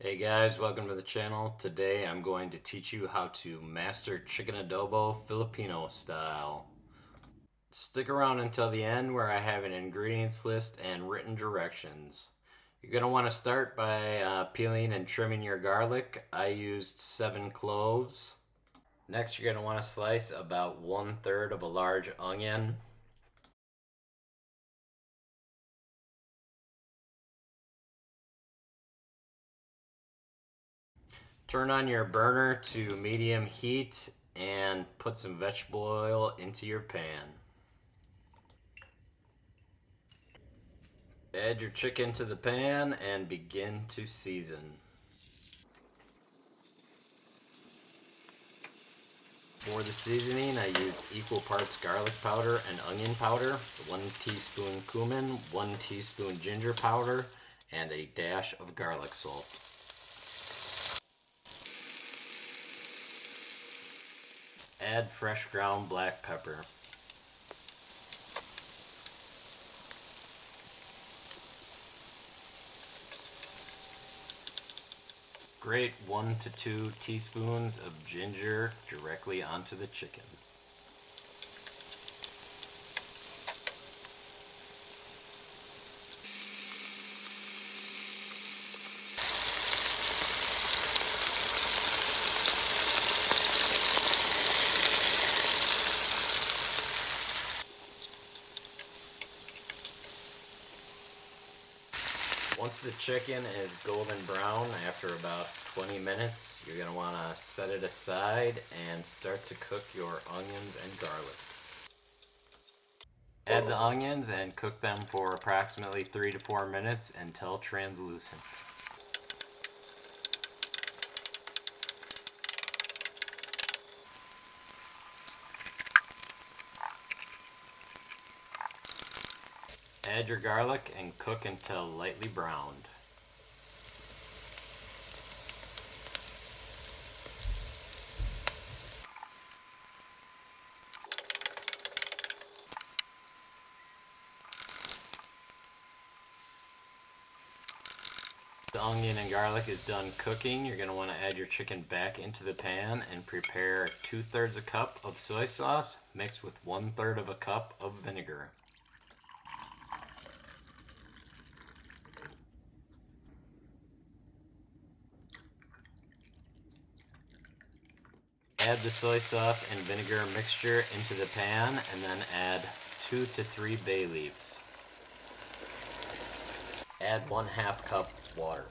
Hey guys, welcome to the channel. Today I'm going to teach you how to master chicken adobo Filipino style. Stick around until the end where I have an ingredients list and written directions. You're going to want to start by peeling and trimming your garlic. I used 7 cloves. Next you're going to want to slice about 1/3 of a large onion. Turn on your burner to medium heat and put some vegetable oil into your pan. Add your chicken to the pan and begin to season. For the seasoning, I use equal parts garlic powder and onion powder, 1 teaspoon cumin, 1 teaspoon ginger powder, and a dash of garlic salt. Add fresh ground black pepper. Grate 1 to 2 teaspoons of ginger directly onto the chicken. Once the chicken is golden brown after about 20 minutes, you're going to want to set it aside and start to cook your onions and garlic. Add the onions and cook them for approximately 3 to 4 minutes until translucent. Add your garlic and cook until lightly browned. The onion and garlic is done cooking. You're going to want to add your chicken back into the pan and prepare 2/3 a cup of soy sauce mixed with 1/3 of a cup of vinegar. Add the soy sauce and vinegar mixture into the pan and then add 2 to 3 bay leaves. Add 1/2 cup water.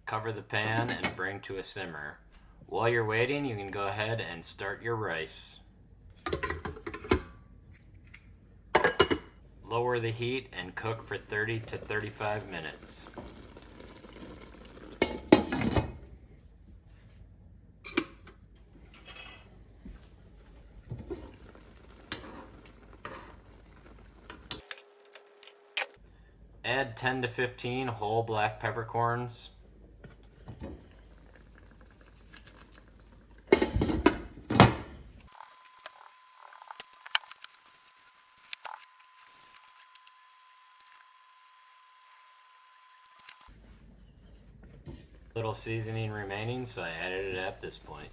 Cover the pan and bring to a simmer. While you're waiting, you can go ahead and start your rice. Lower the heat and cook for 30 to 35 minutes. Add 10 to 15 whole black peppercorns. Little seasoning remaining, so I added it at this point.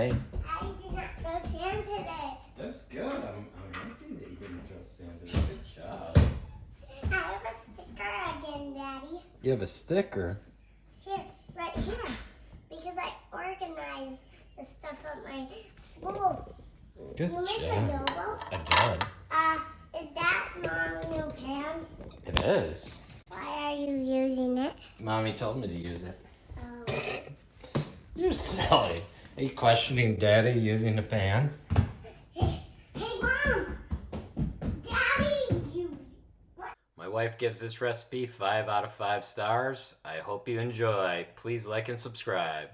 today. I did not throw sand today. That's good. I'm happy that you didn't throw sand today. Good job. I have a sticker again, Daddy. You have a sticker? Here, right here. Because I organized the stuff at my school. Good You make job. adobo? I did. Is that Mom's new pan? It is. Why are you using it? Mommy told me to use it. Oh. You're silly. Are you questioning Daddy using the pan? Hey, Mom! Daddy, My wife gives this recipe 5 out of 5 stars. I hope you enjoy. Please like and subscribe.